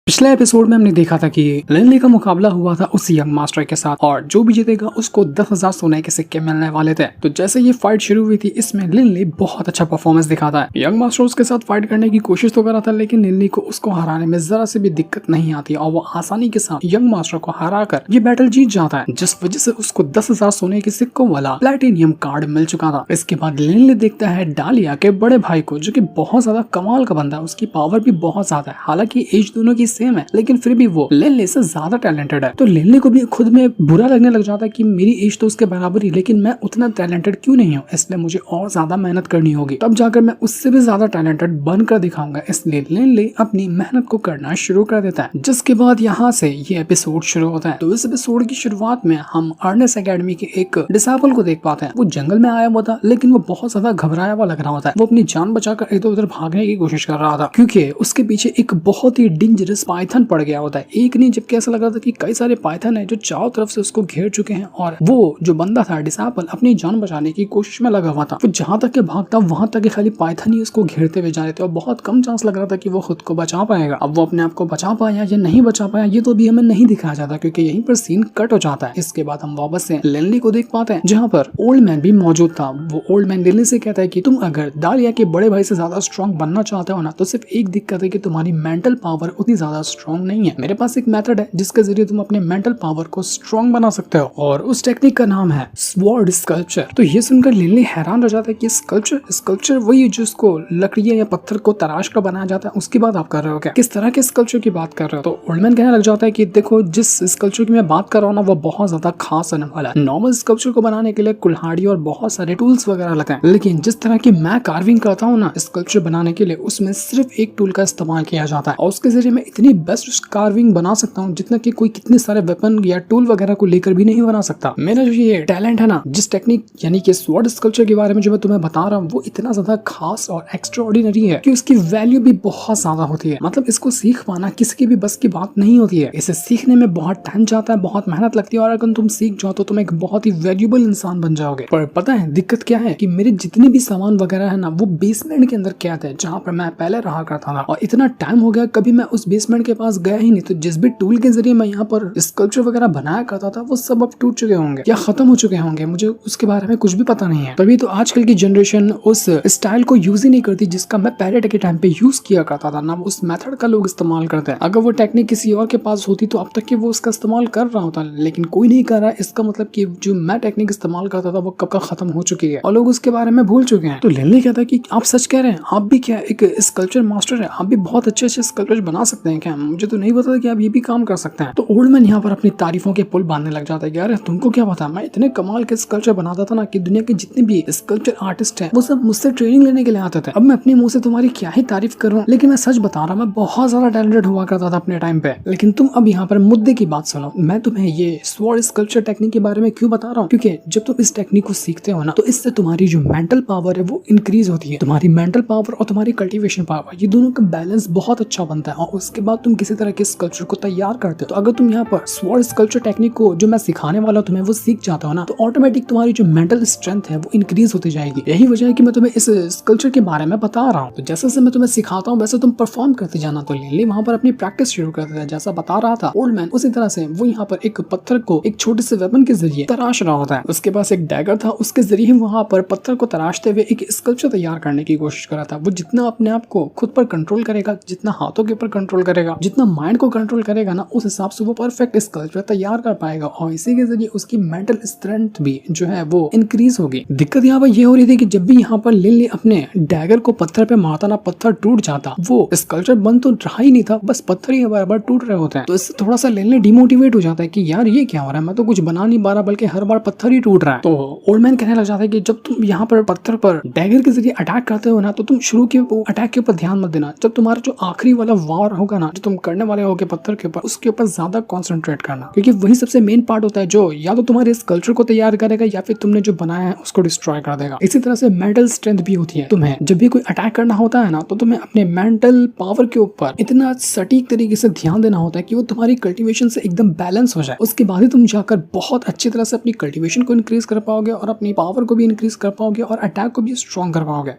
पिछले एपिसोड में हमने देखा था कि लिनली का मुकाबला हुआ था उस यंग मास्टर के साथ और जो भी जीतेगा उसको 10,000 सोने के सिक्के मिलने वाले थे। तो जैसे ये फाइट शुरू हुई थी इसमें लिनली बहुत अच्छा परफॉर्मेंस दिखाता है। यंग मास्टर उसके साथ फाइट करने की कोशिश तो कर रहा था लेकिन लिनली को उसको हराने में जरा से भी दिक्कत नहीं आती और वो आसानी के साथ यंग मास्टर को हरा कर ये बैटल जीत जाता है, जिस वजह से उसको 10,000 सोने के सिक्कों वाला प्लेटिनियम कार्ड मिल चुका था। इसके बाद लिनली देखता है डालिया के बड़े भाई को, जो कि बहुत ज्यादा कमाल का बंदा है, उसकी पावर भी बहुत ज्यादा है। हालांकि एज दोनों की सेम है लेकिन फिर भी वो लिनली से ज्यादा टैलेंटेड है। तो लिनली को भी खुद में बुरा लगने लग जाता है कि मेरी एज तो उसके बराबर ही लेकिन मैं उतना टैलेंटेड क्यों नहीं हूँ, इसलिए मुझे और ज्यादा मेहनत करनी होगी, तब जाकर मैं उससे भी ज्यादा टैलेंटेड बनकर दिखाऊंगा। इसलिए लिनली अपनी मेहनत को करना शुरू कर देता है, जिसके बाद यहाँ से ये एपिसोड शुरू होता है। तो इस एपिसोड की शुरुआत में हम अर्नेस्ट एकेडमी के एक डिसाइपल को देख पाते हैं। वो जंगल में आया हुआ था लेकिन वो बहुत ज्यादा घबराया हुआ लग रहा होता है। वो अपनी जान बचाकर इधर उधर भागने की कोशिश कर रहा था क्योंकि उसके पीछे एक बहुत ही डेंजरस पाइथन पड़ गया होता है। एक नहीं जबकि ऐसा लग रहा था कि कई सारे पाइथन है जो चारों तरफ से उसको घेर चुके हैं और वो जो बंदा था डिसाइपल अपनी जान बचाने की कोशिश में लगा हुआ था। वो जहां तक के भागता वहां तक के खाली पाइथन ही उसको घेरते हुए जा रहे थे और बहुत कम चांस लग रहा था कि वो खुद को बचा पाएगा। अब वो अपने आप को बचा पाया या नहीं बचा पाया ये तो अभी हमें नहीं दिखाया जाता क्योंकि यहीं पर सीन कट हो जाता है। इसके बाद हम वापस से लिनली को देख पाते हैं जहाँ पर ओल्ड मैन भी मौजूद था। वो ओल्ड मैन लिनली से कहता है कि तुम अगर डालिया के बड़े भाई से ज्यादा स्ट्रॉन्ग बनना चाहते हो ना तो सिर्फ एक दिक्कत है कि तुम्हारी मेंटल पावर उतनी ज्यादा स्ट्रॉन्ग नहीं है। मेरे पास एक मेथड है जिसके जरिए तुम अपने मेंटल पावर को स्ट्रॉन्ग बना सकते हो और उस टेक्निक का नाम है स्वॉर्ड स्कल्पचर। तो ये सुनकर लिनली हैरान रह जाता है कि स्कल्पचर वही है जिसको लकड़ियां या पत्थर को तराश कर बनाया जाता है, उसकी बात आप कर रहे हो क्या? किस तरह के स्कल्पचर की बात कर रहे हो? तो ओल्डमैन कहने लग जाता है कि देखो जिस स्कल्पचर की मैं बात कर रहा हूँ ना वो बहुत ज्यादा खास होने वाला है। नॉर्मल स्कल्पचर को बनाने के लिए कुल्हाड़ी और बहुत सारे टूल्स वगैरह लगते हैं लेकिन जिस तरह की मैं कार्विंग करता हूँ ना स्कल्पचर बनाने के लिए उसमें सिर्फ एक टूल का इस्तेमाल किया जाता है और उसके जरिए मैं इतनी बेस्ट कार्विंग बना सकता हूँ जितना कि कोई कितने सारे वेपन या टूल वगैरह को लेकर भी नहीं बना सकता। मेरा जो ये टैलेंट है ना जिस टेक्निक यानी कि स्वॉर्ड स्कल्पचर के बारे में जो मैं तुम्हें बता रहा हूँ वो इतना ज्यादा खास और एक्स्ट्राऑर्डिनरी है कि उसकी वैल्यू भी बहुत ज्यादा होती है। मतलब इसको सीख पाना किसी की भी बस की बात नहीं होती है। इसे सीखने में बहुत टाइम जाता है, बहुत मेहनत लगती है और अगर तुम सीख जाओ तो तुम एक बहुत ही वैल्यूएबल इंसान बन जाओगे। पर पता है दिक्कत क्या है कि मेरे जितने भी सामान वगैरह है ना वो बेसमेंट के अंदर कैद है जहाँ पर मैं पहले रहा करता था और इतना टाइम हो गया कभी मैं उस बेसमेंट के पास गया ही नहीं। तो जिस भी टूल के जरिए मैं यहाँ पर स्कल्पचर वगैरह बनाया करता था वो सब अब टूट चुके होंगे या खत्म हो चुके होंगे, मुझे उसके बारे में कुछ भी पता नहीं है। तभी तो आजकल की जनरेशन उस स्टाइल को यूज ही नहीं करती जिसका मैं पहले के टाइम पे यूज किया करता था ना, उस मेथड का लोग इस्तेमाल करते हैं। अगर वो टेक्निक किसी और के पास होती तो अब तक कि वो उसका इस्तेमाल कर रहा होता लेकिन कोई नहीं कर रहा। इसका मतलब कि जो मैं टेक्निक इस्तेमाल करता था वो कब का खत्म हो चुकी है और लोग उसके बारे में भूल चुके हैं। तो लिनली कहता है कि आप सच कह रहे हैं, आप भी क्या एक स्कल्पचर मास्टर है, आप भी बहुत अच्छे अच्छे स्कल्पचर बना सकते हैं क्या? मुझे तो नहीं पता था कि आप ये भी काम कर सकते हैं। तो ओल्ड मैन यहाँ पर अपनी तारीफों के पुल बांधने लग जाता है कि अरे तुमको क्या पता, मैं इतने कमाल के स्कल्पचर बनाता था ना कि दुनिया के जितने भी स्कल्पचर आर्टिस्ट हैं वो सब मुझसे ट्रेनिंग लेने के लिए आते थे। अब मैं अपने मुंह से तुम्हारी क्या ही तारीफ करूं, लेकिन मैं सच बता रहा हूं मैं बहुत ज्यादा टैलेंटेड हुआ करता था अपने टाइम पे। लेकिन तुम अब यहाँ पर मुद्दे की बात सुनो, मैं तुम्हें ये स्वॉर्ड स्कल्पचर टेक्निक के बारे में क्यों बता रहा हूँ क्योंकि जब तुम इस टेक्निक को सीखते हो ना तो इससे तुम्हारी जो मेंटल पावर है वो इंक्रीज होती है। तुम्हारी मेंटल पावर और तुम्हारी कल्टीवेशन पावर ये दोनों का बैलेंस बहुत अच्छा बनता है और उसके बाद तुम किसी तरह के स्कल्पचर को तैयार करते हो। तो अगर तुम यहाँ पर स्वॉर्ड स्कल्पचर टेक्निक को जो मैं सिखाने वाला तुम्हें वो सीख जाता हो ना तो ऑटोमेटिक तुम्हारी जो मेंटल स्ट्रेंथ है वो इंक्रीज होती जाएगी। यही वजह है कि मैं तुम्हें इस स्कल्पचर के बारे में बता रहा हूँ। तो जैसे जैसे मैं तुम्हें सिखाता हूँ वैसे तुम परफॉर्म करते जाना। तो लिनली वहाँ पर अपनी प्रैक्टिस शुरू कर देता है जैसा बता रहा था ओल्ड मैन, उसी तरह से वो यहाँ पर एक पत्थर को एक छोटे से वेपन के जरिए तराश रहा होता है। उसके पास एक डैगर था, उसके जरिए वहाँ पर पत्थर को तराशते हुए एक स्कल्पचर तैयार करने की कोशिश कर रहा था। वो जितना अपने आप को खुद पर कंट्रोल करेगा, जितना हाथों के ऊपर कंट्रोल करेगा, जितना माइंड को कंट्रोल करेगा ना उस हिसाब से वो परफेक्ट स्कल्पचर तैयार कर पाएगा और इसी के जरिए उसकी मेंटल स्ट्रेंथ भी जो है वो इंक्रीज होगी। दिक्कत यहाँ पर ये हो रही थी कि जब भी यहाँ पर लिनली अपने डैगर को पत्थर पे मारता ना पत्थर टूट जाता। वो स्कल्पचर बन तो रहा ही नहीं था, बस पत्थर ही बार बार टूट रहे होते हैं। तो इससे थोड़ा सा लिनली डिमोटिवेट हो जाता है कि यार ये क्या हो रहा है, मैं तो कुछ बना नहीं पा रहा बल्कि हर बार पत्थर ही टूट रहा है। तो ओल्ड मैन कहने लग जाता है कि जब तुम यहाँ पर पत्थर पर डैगर के जरिए अटैक करते हो ना तो तुम शुरू के अटैक के ऊपर ध्यान मत देना। जब तुम्हारा जो आखिरी वाला वार होगा ना जो तुम करने वाले होगे पत्थर के ऊपर उसके ऊपर ज्यादा कॉन्सेंट्रेट करना क्योंकि वही सबसे मेन पार्ट होता है जो या तो तुम्हारे स्कल्पचर को तैयार करेगा या फिर तुमने जो बनाया है उसको डिस्ट्रॉय कर देगा। इसी तरह से मेंटल स्ट्रेंथ भी होती है। तुम्हें जब भी कोई अटैक करना होता है ना तो तुम्हें अपने मेंटल पावर के ऊपर इतना सटीक तरीके से ध्यान देना होता है कि वो तुम्हारी कल्टीवेशन से एकदम बैलेंस हो जाए। उसके बाद ही तुम जाकर बहुत अच्छी तरह से अपनी कल्टीवेशन को इंक्रीज कर पाओगे और अपनी पावर को भी इंक्रीज कर पाओगे और अटैक को भी स्ट्रॉन्ग कर पाओगे।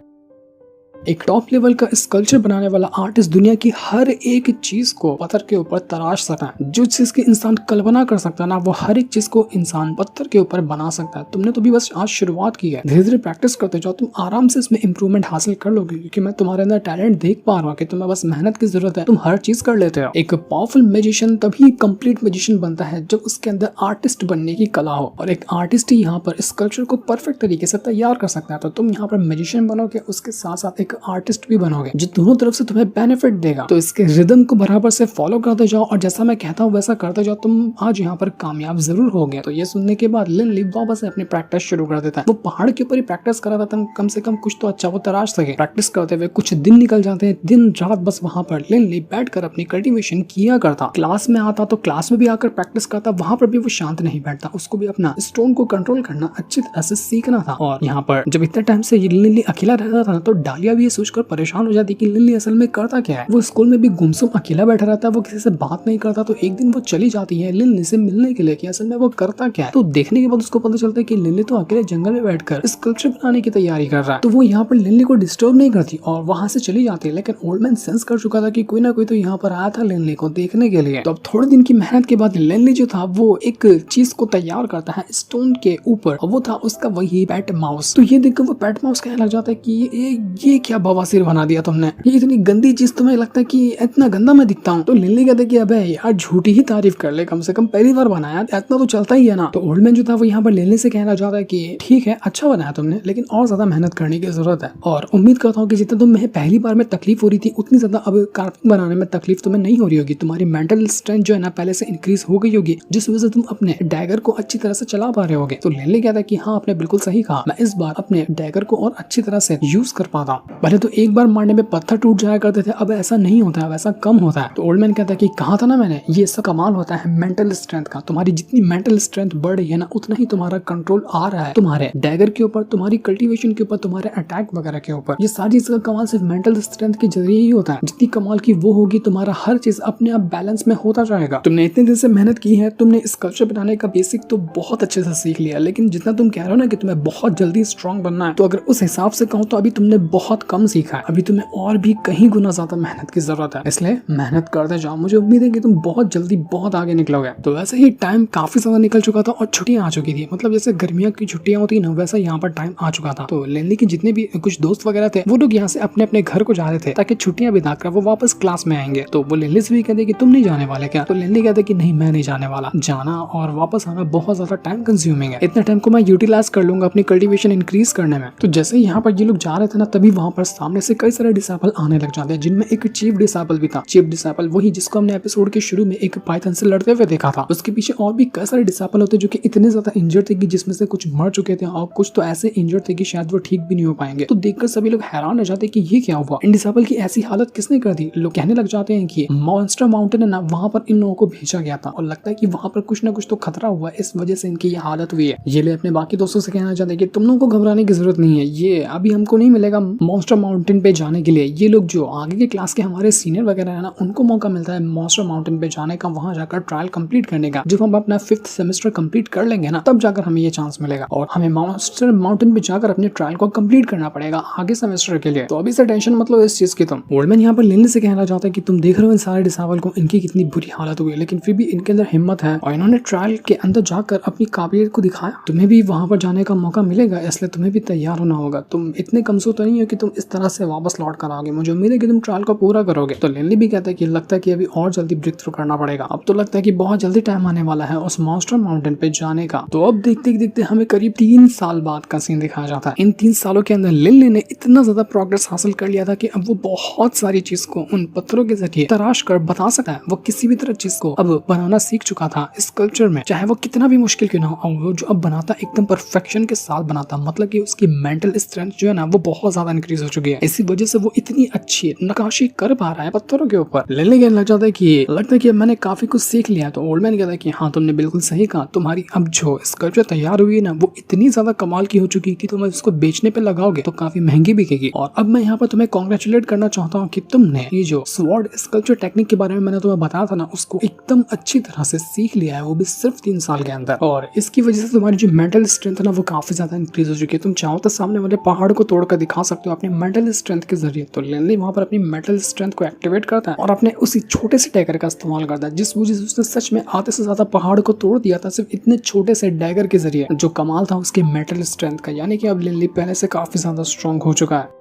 एक टॉप लेवल का स्कल्पचर बनाने वाला आर्टिस्ट दुनिया की हर एक चीज को पत्थर के ऊपर तराश सकता है। जो चीज की इंसान कल्पना कर सकता है ना, वो हर एक चीज को इंसान पत्थर के ऊपर बना सकता है। तुमने तो भी बस आज शुरुआत की है, धीरे धीरे प्रैक्टिस करते जाओ, तुम आराम से इसमें इंप्रूवमेंट हासिल कर लोगे, क्योंकि मैं तुम्हारे अंदर टैलेंट देख पा रहा हूँ कि तुम्हें बस मेहनत की जरूरत है, तुम हर चीज कर लेते हो। एक पावरफुल मैजिशियन तभी कंप्लीट मैजिशियन बनता है जब उसके अंदर आर्टिस्ट बनने की कला हो, और एक आर्टिस्ट ही यहाँ पर स्कल्पचर को परफेक्ट तरीके से तैयार कर सकता है। तो तुम यहाँ पर मैजिशियन बनोगे, उसके साथ साथ एक आर्टिस्ट भी बनोगे, जो दोनों तरफ से तुम्हें बेनिफिट देगा। तो इसके रिदम को बराबर से फॉलो करते जाओ, और जैसा मैं कहता हूँ वैसा करते जाओ, तुम आज यहाँ पर कामयाब जरूर होगे। तो ये सुनने के बाद लिन ली वापस से अपनी प्रैक्टिस शुरू कर देता है। वो पहाड़ के ऊपर ही प्रैक्टिस कर रहा था, कम से कम कुछ तो अच्छा वो तराश सके। प्रैक्टिस करते हुए कुछ दिन निकल जाते हैं, दिन रात बस वहां पर लिन ली बैठकर अपनी कल्टीवेशन किया करता। क्लास में आता तो क्लास में भी आकर प्रैक्टिस करता, वहां पर भी वो शांत नहीं बैठता, उसको भी अपना स्टोन को कंट्रोल करना अच्छी तरह से सीखना था। और यहाँ पर जब इतने टाइम से लिन ली अकेला रहता था तो डालिया भी ये सोचकर परेशान हो जाती कि लिन ली असल में करता क्या है। वो स्कूल में भी गुमसुम अकेला बैठा रहता है, वो किसी से बात नहीं करता। तो एक दिन वो चली जाती है लिन ली से मिलने के लिए कि असल में वो करता क्या है। तो देखने के बाद उसको पता चलता है कि लिन ली तो अकेले जंगल में बैठकर स्कल्पचर बनाने की तैयारी कर रहा है। तो वो यहाँ पर लिन ली को डिस्टर्ब नहीं करती और वहां से चली जाती है। लेकिन ओल्ड मैन सेंस कर चुका था कि कोई ना कोई तो यहाँ पर आया था लिन ली को देखने के लिए। तो अब थोड़े दिन की मेहनत के बाद लिन ली जो था वो एक चीज को तैयार करता है स्टोन के ऊपर, और वो था उसका वही पेट माउस। तो ये देखकर वो पेट माउस कहने लग जाता है कि ये क्या बवासीर बना दिया तुमने, ये इतनी गंदी चीज तुम्हें लगता है कि इतना गंदा मैं दिखता हूँ। तो लिन ली कहता है कि अबे यार झूठी ही तारीफ कर ले, कम से कम पहली बार बनाया, इतना तो चलता ही है ना। तो ओल्ड मैन जो था वो यहाँ पर लिन ली से कहना चाहता है कि ठीक है अच्छा बनाया तुमने, लेकिन और ज्यादा मेहनत करने की जरूरत है, और उम्मीद करता हूँ कि जितना तुम्हें पहली बार में तकलीफ हो रही थी उतनी ज्यादा अब कार्विंग बनाने में तकलीफ तुम्हें नहीं हो रही होगी। तुम्हारी मेंटल स्ट्रेंथ जो है ना पहले से इंक्रीज हो गई होगी, जिस वजह से तुम अपने डैगर को अच्छी तरह से चला पा रहे होगे। तो लिन ली कहता है कि हाँ आपने बिल्कुल सही कहा, मैं इस बार अपने डैगर को और अच्छी तरह से यूज कर पाता हूँ। पहले तो एक बार मारने में पत्थर टूट जाया करते थे, अब ऐसा नहीं होता है, ऐसा कम होता है। तो ओल्ड मैन कहता है कि कहा था ना मैंने, ये सब कमाल होता है मेंटल स्ट्रेंथ का। तुम्हारी जितनी मेंटल स्ट्रेंथ बढ़ रही है ना, उतना ही तुम्हारा कंट्रोल आ रहा है तुम्हारे डैगर के ऊपर, तुम्हारी कल्टीवेशन के ऊपर, तुम्हारे अटैक वगैरह के ऊपर। ये सारी चीज का कमाल सिर्फ मेंटल स्ट्रेंथ के जरिए ही होता है। जितनी कमाल की वो होगी, तुम्हारा हर चीज अपने आप बैलेंस में होता जाएगा। तुमने इतने दिन से मेहनत की है, तुमने स्कल्पचर बनाने का बेसिक तो बहुत अच्छे से सीख लिया, लेकिन जितना तुम कह रहे हो ना कि तुम्हें बहुत जल्दी स्ट्रॉन्ग बनना है, तो अगर उस हिसाब से कहूँ तो अभी तुमने बहुत कम सीखा है। अभी तुम्हें और भी कहीं गुना ज्यादा मेहनत की जरूरत है, इसलिए मेहनत करते जाओ। मुझे उम्मीद है कि तुम बहुत जल्दी बहुत आगे निकलोगे। तो वैसे ही टाइम काफी ज्यादा निकल चुका था और छुट्टियां आ चुकी थी, मतलब जैसे गर्मियों की छुट्टियां होती है ना, वैसा यहाँ पर टाइम आ चुका था। तो लिन ली के जितने भी कुछ दोस्त वगैरह थे वो लोग यहाँ से अपने अपने घर को जा रहे थे ताकि छुट्टियां बिताकर वो वापस क्लास में आएंगे। तो वो लिन ली से भी कहते कि तुम नहीं जाने वाले क्या? तो लिन ली कहते कि नहीं मैं नहीं जाने वाला, जाना और वापस आना बहुत ज्यादा टाइम कंज्यूमिंग है, इतने टाइम को मैं यूटिलाइज कर लूंगा अपनी कल्टीवेशन इंक्रीज करने में। तो जैसे यहाँ पर ये लोग जा रहे थे ना, तभी वहाँ पर सामने से कई सारे डिसाइपल आने लग जाते हैं, जिनमें एक चीफ डिसाइपल भी था। चीफ डिसाइपल वही जिसको हमने एपिसोड के शुरू में एक पाइथन से लड़ते हुए देखा था। उसके पीछे और भी कई सारे डिसाइपल होते जो कि इतने ज्यादा इंजर्ड थे कि जिसमें से कुछ मर चुके थे और कुछ तो ऐसे इंजर्ड थे कि शायद वो ठीक भी नहीं हो पाएंगे। तो देखकर सभी लोग हैरान हो जाते कि ये क्या हुआ, इन डिसाइपल की ऐसी हालत किसने कर दी। लोग कहने लग जाते हैं कि मॉन्स्टर माउंटेन है ना, वहाँ पर इन लोगों को भेजा गया था और लगता है कि वहाँ पर कुछ ना कुछ तो खतरा हुआ, इस वजह से इनकी ये हालत हुई है। ये ले अपने बाकी दोस्तों से कहना चाहते हैं कि तुम लोगों को घबराने की जरूरत नहीं है, ये अभी हमको नहीं मिलेगा मॉन्स्टर माउंटेन पे जाने के लिए। ये लोग जो आगे के क्लास के हमारे सीनियर वगैरह है ना, उनको मौका मिलता है मॉन्स्टर माउंटेन पे जाने का, वहां जाकर ट्रायल कंप्लीट करने का। जब हम अपना 5th सेमेस्टर कंप्लीट कर लेंगे ना, तब जाकर हमें ये चांस मिलेगा और हमें मॉन्स्टर माउंटेन पे जाकर अपने ट्रायल को कंप्लीट करना पड़ेगा आगे सेमेस्टर के लिए। तो अभी से टेंशन मतलब इस चीज की। तुम ओल्डमैन यहाँ पर लिन ली से कहना चाहता है कि तुम देख रहे हो इन सारे डिसाइपल को, इनकी कितनी बुरी हालत हुई है, लेकिन फिर भी इनके अंदर हिम्मत है और इन्होंने ट्रायल के अंदर जाकर अपनी काबिलियत को दिखाया। तुम्हें भी वहां पर जाने का मौका मिलेगा, इसलिए तुम्हें भी तैयार होना होगा। तुम इतने कमजोर तो नहीं हो कि तुम इस तरह से वापस लौट कर आओगे, मुझे उम्मीद है कि तुम ट्रायल को पूरा करोगे। तो लिन ली भी कहता है कि लगता है कि अभी और जल्दी ब्रेक थ्रू करना पड़ेगा, अब तो लगता है कि बहुत जल्दी टाइम आने वाला है उस मॉन्स्टर माउंटेन पे जाने का। तो अब देखते देखते हमें करीब 3 साल बाद का सीन दिखाया जाता है। इन 3 सालों के अंदर लिन ली ने इतना ज्यादा प्रोग्रेस हासिल कर लिया था कि अब वो बहुत सारी चीज को उन पत्थरों के जरिए तराश कर बता सकता है। वो किसी भी तरह चीज को अब बनाना सीख चुका था स्कल्पचर में, चाहे वो कितना भी मुश्किल क्यों ना हो। वो जो अब बनाता एकदम परफेक्शन के साथ बनाता, मतलब कि उसकी मेंटल स्ट्रेंथ जो है ना वो बहुत ज्यादा इंक्रीज हो चुकी है। इसी वजह से वो इतनी अच्छी नक्काशी कर पा रहा है पत्थरों के ऊपर। लिन ली कहने लग जाता है कि लगता है कि मैंने काफी कुछ सीख लिया। तो ओल्ड मैन कहता है कि हाँ तुमने बिल्कुल सही कहा, तुम्हारी अब जो स्कल्पचर तैयार हुई है ना वो इतनी ज्यादा कमाल की हो चुकी है कि तुम उसको बेचने पे लगाओगे तो काफी महंगी बिकेगी। और अब मैं यहाँ पर तुम्हें कॉन्ग्रेचुलेट करना चाहता हूँ कि तुमने ये जो स्वॉर्ड स्कल्पचर टेक्निक के बारे में मैंने तुम्हें बताया था ना, उसको एकदम अच्छी तरह से सीख लिया है, वो भी सिर्फ 3 साल के अंदर। और इसकी वजह से तुम्हारी जो मेंटल स्ट्रेंथ है ना वो काफी ज्यादा इंक्रीज हो चुकी है। तुम चाहो तो सामने वाले पहाड़ को तोड़कर दिखा सकते हो, अपने मेंटल स्ट्रेंथ के जरिए। तो लिनली वहां पर अपनी मेंटल स्ट्रेंथ को एक्टिवेट करता है और अपने उसी छोटे से डैगर का इस्तेमाल करता है, जिस वजह से उसने सच में आधे से ज्यादा पहाड़ को तोड़ दिया था सिर्फ इतने छोटे से डैगर के जरिए। जो कमाल था उसके मेंटल स्ट्रेंथ का, यानी कि अब लिनली पहले से काफी ज्यादा स्ट्रांग हो चुका है।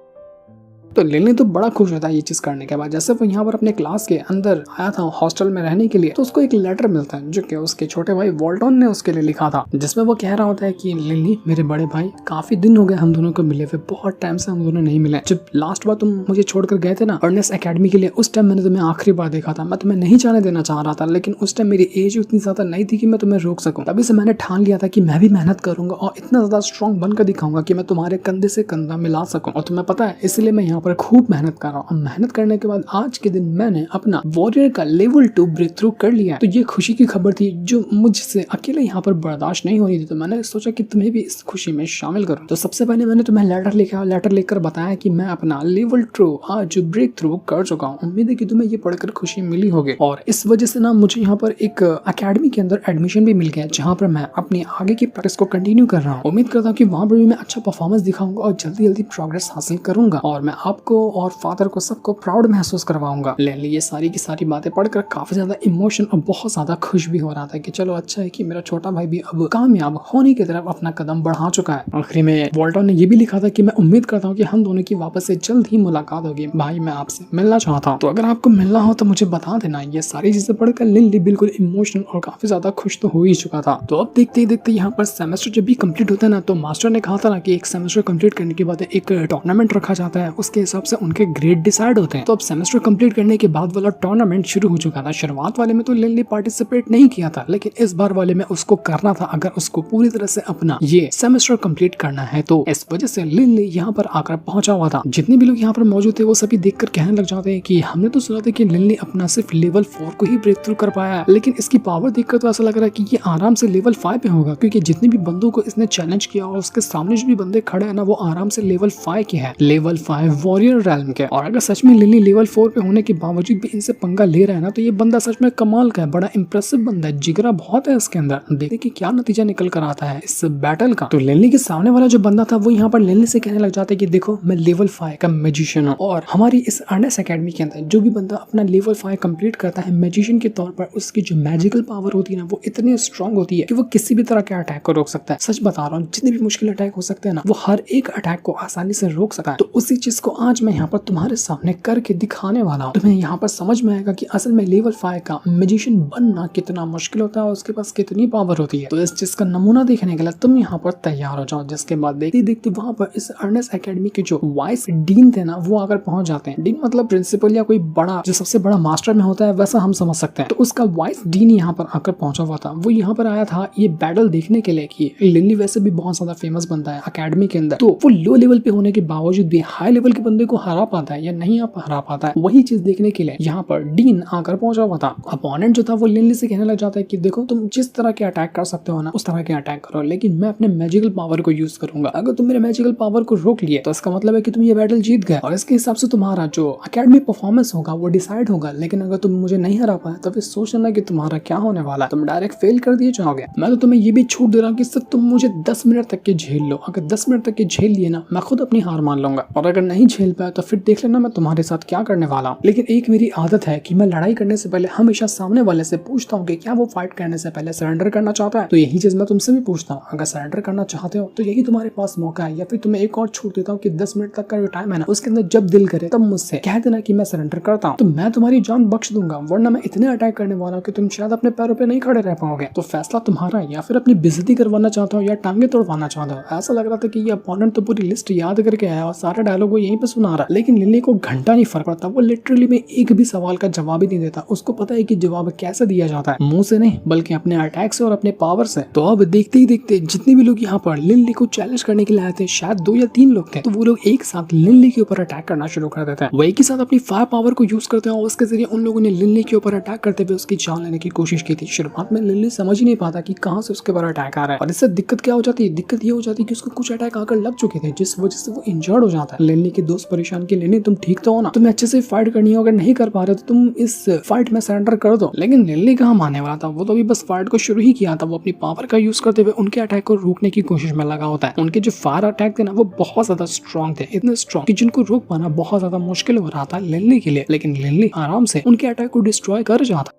तो लिनली तो बड़ा खुश होता है ये चीज करने के बाद। जैसे वो यहाँ पर अपने क्लास के अंदर आया था हॉस्टल में रहने के लिए, तो उसको एक लेटर मिलता है जो कि उसके छोटे भाई वॉल्टन ने उसके लिए लिखा था, जिसमें वो कह रहा होता है कि लिनली मेरे बड़े भाई, काफी दिन हो गए हम दोनों को मिले हुए, बहुत टाइम से हम दोनों नहीं मिले। जब लास्ट बार तुम मुझे छोड़कर गए थे ना अर्नेस्ट एकेडमी के लिए, उस टाइम मैंने तुम्हें आखिरी बार देखा था। मैं तुम्हें नहीं जाने देना चाह रहा था, लेकिन उस टाइम मेरी एज उतनी ज्यादा नहीं थी कि मैं तुम्हें रोक सकूं। तभी से मैंने ठान लिया था कि मैं भी मेहनत करूंगा और इतना ज्यादा स्ट्रॉन्ग बनकर दिखाऊंगा कि मैं तुम्हारे कंधे से कंधा मिला सकूं। और तुम्हें पता है, इसलिए मैं यहाँ पर खूब मेहनत कर रहा हूँ। मेहनत करने के बाद आज के दिन मैंने अपना वॉरियर का लेवल 2 ब्रेक थ्रू कर लिया। तो ये खुशी की खबर थी जो मुझसे अकेले यहाँ पर बर्दाश्त नहीं हो रही थी। तो मैंने सोचा कि तुम्हें भी इस खुशी में शामिल करूँ। तो सबसे पहले मैंने तुम्हें लेटर लिखा, लेटर लिखकर बताया कि मैं अपना लेवल 2 आज ब्रेक थ्रू कर चुका हूँ। उम्मीद है कि तुम्हें ये पढ़कर खुशी मिली होगी। और इस वजह से ना मुझे यहाँ पर एक अकेडमी के अंदर एडमिशन भी मिल गया, जहाँ पर मैं अपनी आगे की प्रैक्टिस को कंटिन्यू कर रहा हूँ। उम्मीद करता हूँ कि वहाँ पर भी मैं अच्छा परफॉर्मेंस दिखाऊंगा और जल्दी जल्दी प्रोग्रेस हासिल करूंगा और मैं आपको और फादर को सबको प्राउड महसूस करवाऊंगा। लिनली ये सारी की सारी बातें पढ़कर काफी ज्यादा इमोशन और बहुत ज्यादा खुश भी हो रहा था कि चलो अच्छा है कि मेरा छोटा भाई भी अब कामयाब होने की तरफ अपना कदम बढ़ा चुका है। आखिरी में वॉल्टन ने ये भी लिखा था कि मैं उम्मीद करता हूँ कि हम दोनों की वापस से जल्द ही मुलाकात होगी। भाई मैं आपसे मिलना चाहता हूँ, तो अगर आपको मिलना हो तो मुझे बता देना। ये सारी चीजें पढ़कर लिनली बिल्कुल इमोशनल और काफी ज्यादा खुश तो हो ही चुका था। तो अब देखते ही देखते यहाँ पर सेमेस्टर जब भी कंप्लीट होता है ना, तो मास्टर ने कहा था ना कि एक सेमेस्टर कंप्लीट करने के बाद एक टूर्नामेंट रखा जाता है, उसके हिसाब से उनके ग्रेड डिसाइड होते हैं। तो अब सेमेस्टर कंप्लीट करने के बाद वाला टूर्नामेंट शुरू हो चुका था। शुरुआत वाले में तो लिनली पार्टिसिपेट नहीं किया था, लेकिन इस बार वाले में उसको करना था अगर उसको पूरी तरह से अपना ये सेमेस्टर कंप्लीट करना है। तो इस वजह से लिनली यहाँ पर आकर पहुंचा हुआ था। जितने भी लोग यहाँ पर मौजूद थे वो सभी देखकर कहने लग जाते हैं कि हमने तो सुना था कि लिनली अपना सिर्फ लेवल 4 को ही ब्रेक थ्रू कर पाया है, लेकिन इसकी पावर देखकर तो ऐसा लग रहा है कि ये आराम से लेवल 5 पे होगा, क्योंकि जितने भी बंदों को इसने चैलेंज किया और उसके सामने जो भी बंदे खड़े हैं ना, वो आराम से लेवल 5 के हैं, लेवल 5 वॉरियर रैल्म के। और अगर सच में लिनली लेवल 4 पे होने के बावजूद भी इनसे पंगा ले रहा है ना, तो ये बंदा सच में कमाल का है, बड़ा इंप्रेसिव बंदा है, जिगरा बहुत है इसके अंदर। देखते कि क्या नतीजा निकल कर आता है इस बैटल का। तो लिनली के सामने वाला जो बंदा था वो यहाँ पर लिनली से कहने लग जाता है कि देखो मैं लेवल 5 का मैजिशियन हूँ, और हमारी इस अर्नेस्ट एकेडमी के अंदर जो भी बंदा अपना लेवल 5 कंप्लीट करता है मैजिशियन के तौर पर, उसकी जो मैजिकल पावर होती है ना, वो इतनी स्ट्रांग होती है कि वो किसी भी तरह के अटैक को रोक सकता है। सच बता रहा हूँ, जितने भी मुश्किल अटैक हो सकते हैं ना, वो हर एक अटैक को आसानी से रोक सकता है। तो उसी चीज को आज मैं यहाँ पर तुम्हारे सामने करके दिखाने वाला हूँ। तुम्हें यहाँ पर समझ में आएगा कि असल में लेवल 5 का मैजिशियन बनना कितना मुश्किल होता है और उसके पास कितनी पावर होती है। तो इस चीज का नमूना देखने के लिए तुम यहाँ पर तैयार हो जाओ। जिसके बाद देखते देखते वहाँ पर इस अर्नेस्ट एकेडमी के जो वाइस डीन थे ना, वो आकर पहुंच जाते हैं। डीन मतलब प्रिंसिपल या कोई बड़ा जो सबसे बड़ा मास्टर में होता है, वैसा हम समझ सकते हैं। तो उसका वाइस डीन यहाँ पर आकर पहुंचा हुआ था। वो यहाँ पर आया था ये बैटल देखने के लिए कि लिनली वैसे भी बहुत ज्यादा फेमस बनता है अकेडमी के अंदर, तो वो लो लेवल पे होने के बावजूद भी हाई लेवल के बंदे को हरा पाता है या नहीं हरा पाता है। वही चीज देखने के लिए यहाँ पर डीन आकर पहुंचा हुआ था। अपोनेंट जो था वो लिनली से कहने लग जाता है कि देखो तुम जिस तरह के अटैक कर सकते हो ना, उस तरह के अटैक करो, लेकिन मैं अपने मैजिकल पावर को यूज करूंगा। अगर तुम मेरे मैजिकल पावर को रोक लिए तो इसका मतलब है कि तुम ये बैटल जीत गए, और इसके हिसाब से तुम्हारा जो अकेडमी परफॉर्मेंस होगा वो डिसाइड होगा। लेकिन अगर तुम मुझे नहीं हरा पाए तो फिर सोच लेना कि तुम्हारा क्या होने वाला है, तुम डायरेक्ट फेल कर दिए जाओगे। मैं तो तुम्हें ये भी छूट दे रहा हूँ कि सिर्फ तुम मुझे 10 मिनट तक के झेल लो। अगर 10 मिनट तक के झेल लिए ना, मैं खुद अपनी हार मान लूंगा, और अगर नहीं झेल पाया तो फिर देख लेना मैं तुम्हारे साथ क्या करने वाला हूँ। लेकिन एक मेरी आदत है कि मैं लड़ाई करने से पहले हमेशा सामने वाले से पूछता हूँ कि क्या वो फाइट करने से पहले सरेंडर करना चाहता है। तो यही चीज मैं तुमसे भी पूछता हूँ, अगर सरेंडर करना चाहते हो तो यही तुम्हारे पास मौका है, या फिर तुम्हें एक और छूट देता हूँ कि 10 मिनट तक का जो टाइम है ना, उसके अंदर जब दिल करे तब मुझसे कह देना कि मैं सरेंडर करता हूँ, तो मैं तुम्हारी जान बख्श दूंगा, वरना मैं इतने अटैक करने वाला हूँ कि तुम शायद अपने पैरों पे नहीं खड़े रह पाओगे। तो फैसला तुम्हारा, या फिर अपनी बेइज्जती करवाना चाहता हो या टांगे तोड़वाना चाहता हो। ऐसा लग रहा था कि ये अपोनेंट तो पूरी लिस्ट याद करके आया और सारा डायलॉग वो यहीं पे सुना रहा, लेकिन लिनली को घंटा नहीं फर्क पड़ता। वो लिटरली में एक भी सवाल का जवाब ही नहीं देता। उसको पता है कि जवाब कैसे दिया जाता है, मुंह से नहीं बल्कि अपने अटैक से और अपने पावर से। तो अब देखते ही देखते जितने भी लोग यहाँ पर लिनली को चैलेंज करने के लिए आए थे, शायद 2 या 3 लोग थे, तो वो लोग एक साथ लिनली के ऊपर अटैक करना शुरू कर देते हैं। वो एक ही साथ अपनी फायर पावर को यूज करते हैं और उसके जरिए उन लोगों ने लिनली के ऊपर अटैक करते हुए उसकी जान लेने की कोशिश की थी। शुरुआत में लिनली समझ ही नहीं पाता कि कहाँ से उसके ऊपर अटैक आ रहा है, और इससे दिक्कत क्या हो जाती है, दिक्कत ये हो जाती है कि उसको कुछ अटैक आकर लग चुके थे, जिस वजह से वो इंजर्ड हो जाता है। लिनली के 2 दोस्त परेशान कि लिनली तुम ठीक तो हो ना, तुम्हें अच्छे से फाइट करनी है, अगर नहीं कर पा रहे तो तुम इस फाइट में सरेंडर कर दो। लेकिन लिनली कहाँ मानने वाला था, वो तो अभी बस फाइट को शुरू ही किया था। वो अपनी पावर का यूज करते हुए उनके अटैक को रोकने की कोशिश में लगा होता है। उनके जो फायर अटैक थे ना वो बहुत ज्यादा स्ट्रॉन्ग थे, इतने स्ट्रॉन्ग कि जिनको रोक पाना बहुत ज्यादा मुश्किल हो रहा था लिनली के लिए। लेकिन लिनली आराम से उनके अटैक को डिस्ट्रॉय कर जाता।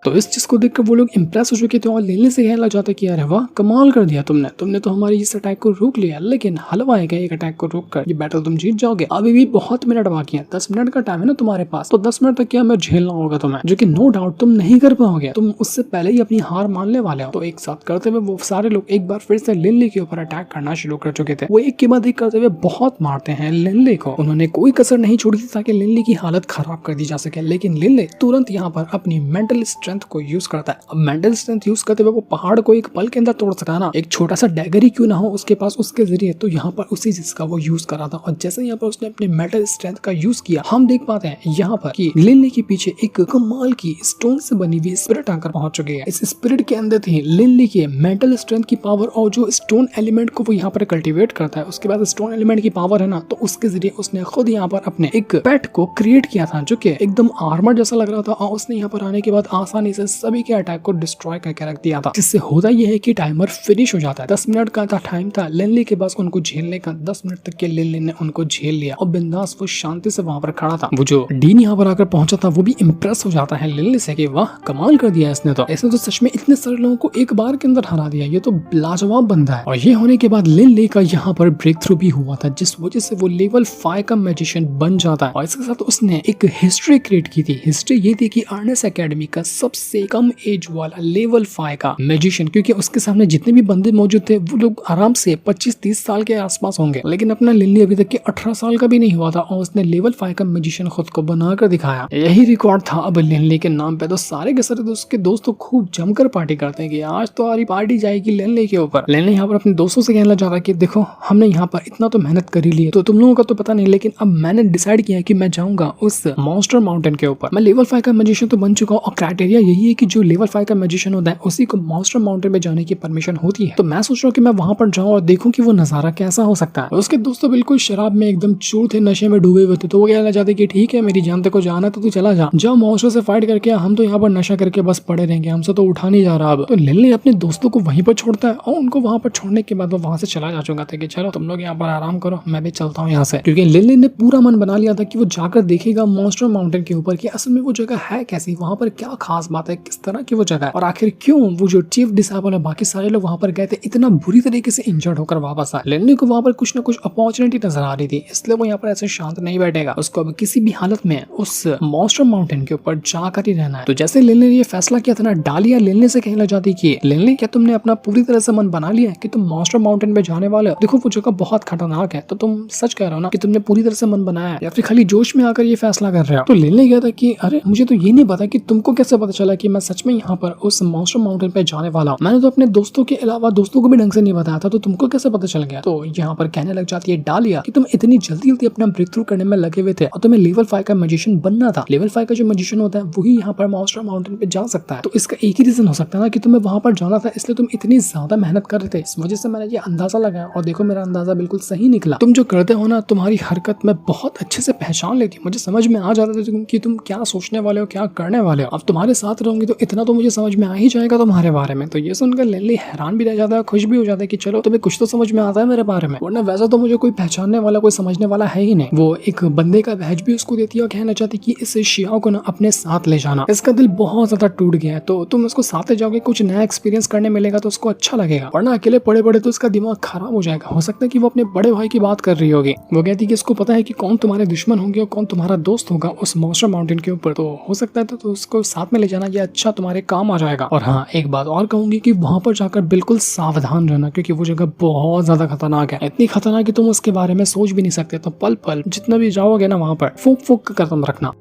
तो इस चीज को देखकर वो लोग इंप्रेस हो चुके थे और लिनली से कहने लग जाते कि अरे वाह कमाल कर दिया तुमने तो हमारी इस अटैक को रोक लिया। लेकिन हलवा है क्या एक अटैक को रोक कर ये बैटल तुम जीत जाओगे? अभी भी बहुत मिनट बाकी है, 10 मिनट का टाइम है ना तुम्हारे पास, तो 10 मिनट तक क्या मैं झेलना होगा तुम्हें, जो कि नो डाउट तुम नहीं कर पाओगे। तुम उससे पहले ही अपनी हार मानने वाले हो। तो एक साथ करते हुए वो सारे लोग एक बार फिर से लिनली के ऊपर अटैक करना शुरू कर चुके थे। वो एक के बाद एक करते हुए बहुत मारते हैं लिनली को। उन्होंने कोई कसर नहीं छोड़ी थी ताकि लिनली की हालत खराब कर दी जा सके। लेकिन लिनली तुरंत यहाँ पर अपनी मेंटल स्ट्रेंथ को यूज करता है। अब मेंटल स्ट्रेंथ यूज करते हुए वो पहाड़ को एक पल के अंदर तोड़ सका ना, एक छोटा सा डैगर ही क्यों ना हो उसके पास, उसके जरिए तो यहाँ पर उसी चीज का वो यूज करा था। और जैसे यहाँ पर उसने अपने मेंटल स्ट्रेंथ का यूज किया, हम देख पाते हैं यहाँ पर कि लिनली के पीछे एक कमाल की स्टोन से बनी हुई स्पिरिट आकर पहुंच चुकी है। इस स्पिरिट के अंदर थी लिनली के मेंटल स्ट्रेंथ की पावर और जो स्टोन एलिमेंट को वो यहाँ पर कल्टिवेट करता है। उसके बाद स्टोन एलिमेंट की पावर है ना, तो उसके जरिए उसने खुद यहाँ पर अपने एक पेट को क्रिएट किया था जो कि एकदम आर्मर जैसा लग रहा था। और उसने यहाँ पर आने के बाद आसानी से सभी के अटैक को डिस्ट्रॉय करके रख दिया था, जिससे होता यह है कि टाइमर फिनिश हो जाता है। 10 मिनट का टाइम था लिनली के पास उनको झेलने का। 10 मिनट तक के लिनली ने उनको झेल लिया और बिंदास वो शांति से वहां पर खड़ा था। वो जो डीन यहाँ पर आकर पहुंचा था वो भी इम्प्रेस हो जाता है लिनली से कि वाह कमाल कर दिया इसने तो सच में इतने सारे लोगों को एक बार के अंदर हरा दिया, ये तो लाजवाब बंदा है। और ये होने के बाद लिनली का यहाँ पर ब्रेक थ्रू भी हुआ था, जिस वजह से वो लेवल 5 का मैजिशियन बन जाता है। और इसके साथ उसने एक हिस्ट्री क्रिएट की थी। हिस्ट्री ये थी कि अर्नेस्ट एकेडमी का सबसे कम एज वाला लेवल 5 का मैजिशियन, क्योंकि उसके सामने जितने भी बंदे मौजूद थे वो लोग आराम से 25-30 साल के आसपास होंगे। लेकिन अपना लिनली अभी तक के 18 साल का भी नहीं हुआ था और उसने लेवल 5 का मैजिशियन खुद को बनाकर दिखाया। यही रिकॉर्ड था अब लिनली के नाम पे। तो सारे के सारे उसके दोस्त तो खूब जमकर पार्टी करते हैं कि आज तो हमारी पार्टी जाएगी लिनली के ऊपर। लिनली यहाँ पर अपने दोस्तों से कहने लग जाता है कि देखो हमने यहाँ पर इतना तो मेहनत करी ली है, तो तुम लोगों का तो पता नहीं, लेकिन अब मैंने डिसाइड किया है कि मैं जाऊंगा उस मॉन्स्टर माउंटेन के ऊपर। मैं लेवल 5 का मैजिशियन तो बन चुका हूँ और क्राइटेरिया यही है कि जो लेवल 5 का मैजिशियन होता है उसी को मॉन्स्टर माउंटेन में जाने की परमिशन होती है। तो मैं सोच रहा हूँ कि मैं वहां पर जाऊँ और देखूं कि वो नजारा कैसा हो सकता है। उसके दोस्तों बिल्कुल शराब में एकदम चूर थे, नशे में डूबे हुए थे। तो वो कहना चाहते कि ठीक है मेरी जान को जाना तो तू चला जा मॉन्स्टर से फाइट करके, हम तो यहाँ पर नशा करके बस पड़े रहेंगे, हमसे तो उठा नहीं जा रहा। अब तो लिनली अपने दोस्तों को वहीं पर छोड़ता है और उनको वहां पर छोड़ने के बाद वो वहां से चला जा चुका था कि चलो तुम लोग यहाँ पर आराम करो, मैं भी चलता हूँ यहाँ से। क्योंकि लिनली ने पूरा मन बना लिया था कि वो जाकर देखेगा मॉन्स्टर माउंटेन के ऊपर कि असल में वो जगह है कैसी, वहां पर क्या खास बात है, किस तरह की वो जगह है और आखिर क्यों वो जो चीफ डिसाइबल है बाकी सारे लोग वहां पर गए थे इतना बुरी तरीके से इंजर्ड होकर वापस आए। लिनली को वहां पर कुछ ना कुछ अपॉर्चुनिटी नजर आ रही थी, इसलिए वो यहाँ पर ऐसे शांत नहीं बैठेगा। उसको अब किसी भी हालत में उस मॉन्स्टर माउंटेन के ऊपर जाकर ही रहना है। तो जैसे लिनली ने ये फैसला किया था ना, डालिया लिनली से कहने लग जाती कि लिनली क्या तुमने अपना पूरी तरह से मन बना लिया है कि तुम मॉन्स्टर माउंटेन पे जाने वाले हो? देखो वो जगह बहुत खतरनाक है, तो तुम सच कह रहे हो ना कि तुमने पूरी तरह से मन बनाया है या फिर खाली जोश में आकर ये फैसला कर रहे हो? तो लिनली कहता कि अरे मुझे तो ये नहीं पता कि तुमको कैसे पता चला कि मैं सच में यहाँ पर उस मॉन्स्टर माउंटेन पे जाने वाला हूँ। मैंने तो अपने दोस्तों के अलावा दोस्तों को भी ढंग से नहीं बताया था, तो तुमको कैसे पता चल गया? तो यहाँ पर कहने लग जाती है डालिया कि तुम इतनी जल्दी अपना ब्रेक थ्रू करने में लगे हुए थे और तुम्हें लेवल 5 का मैजिशियन बनना था। लेवल 5 का जो मैजिशियन होता है वही यहाँ पर मॉन्स्टर माउंटेन पे जा सकता है। तो इसका एक ही रीजन हो सकता है ना कि तुम्हें वहां पर जाना था, इसलिए तुम इतनी ज्यादा मेहनत कर रहे थे। इस वजह से मैंने ये अंदाजा लगाया और देखो मेरा अंदाजा बिल्कुल सही निकला। तुम जो करते हो ना, तुम्हारी हरकत में बहुत अच्छे से पहचान लेती हूँ, मुझे समझ में आ जाता था कि तुम क्या सोचने वाले हो, क्या करने वाले हो। अब तुम्हारे साथ रहूंगी तो इतना तो मुझे समझ में आ ही जाएगा तुम्हारे बारे में। तो ये सुनकर लिनली हैरान भी रह जाता है, खुश भी हो जाता है कि चलो तुम्हें कुछ तो समझ में आता है मेरे बारे में, वरना वैसा तो मुझे कोई पहचानने वाला, कोई समझने वाला है ही नहीं। वो एक बंदे का बैज भी उसको देती है और कहना चाहती कि इस शियाओ को ना अपने साथ ले जाना। इसका दिल बहुत ज्यादा टूट गया है, तो तुम उसको साथ ले जाओगे, कुछ नया एक्सपीरियंस करने मिलेगा तो उसको अच्छा लगेगा, वरना अकेले पड़े पड़े तो उसका दिमाग खराब हो जाएगा। हो सकता है कि वो अपने बड़े भाई की बात कर रही होगी। वो कहती कि इसको पता है कि कौन तुम्हारे दुश्मन होंगे और कौन तुम्हारा दोस्त होगा उस मॉन्स्टर माउंटेन के ऊपर, तो हो सकता है तो उसको साथ में ले जाना, ये अच्छा तुम्हारे काम आ जाएगा। और हाँ, एक बात और कहूंगी कि वहां पर जाकर बिल्कुल सावधान रहना, क्योंकि वो जगह बहुत ज्यादा खतरनाक है, इतनी खतरनाक कि तुम उसके बारे में सोच भी नहीं सकते। तो पल पल जितना भी जाओगे ना वहां पर फूक फूक कर तुम रखना।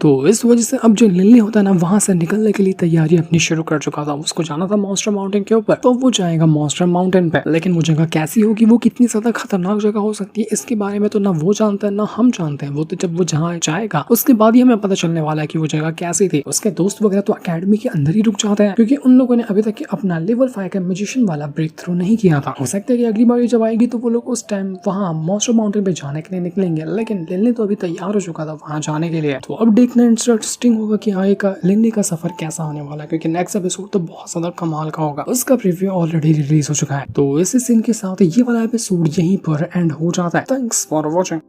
तो इस वजह से अब जो लिनली होता है ना, वहां से निकलने के लिए तैयारी अपनी शुरू कर चुका था। उसको जाना था मॉन्स्टर माउंटेन के ऊपर, तो वो जाएगा मॉन्स्टर माउंटेन पे। लेकिन वो जगह कैसी होगी, वो कितनी ज्यादा खतरनाक जगह हो सकती है, इसके बारे में तो ना वो जानता है ना हम जानते हैं। वो तो जब वो जहाँ जाएगा उसके बाद ही हमें पता चलने वाला है कि वो जगह कैसी थी। उसके दोस्त वगैरह तो अकेडमी के अंदर ही रुक जाते हैं, क्योंकि उन लोगों ने अभी तक अपना लेवल 5 का मैजिशियन वाला ब्रेक थ्रू नहीं किया था। हो सकता है कि अगली बार जब आएगी तो वो लोग उस टाइम वहाँ मॉन्स्टर माउंटेन पे जाने के लिए निकलेंगे। लेकिन लिनली तो अभी तैयार हो चुका था वहाँ जाने के लिए। तो अब देखना इंटरेस्टिंग होगा कि आगे का लिनली का सफर कैसा होने वाला है, क्योंकि नेक्स्ट एपिसोड तो बहुत ज्यादा कमाल का होगा। उसका प्रीव्यू ऑलरेडी रिलीज हो चुका है। तो इसी सीन के साथ ये वाला एपिसोड यहीं पर एंड हो जाता है। Thanks for watching.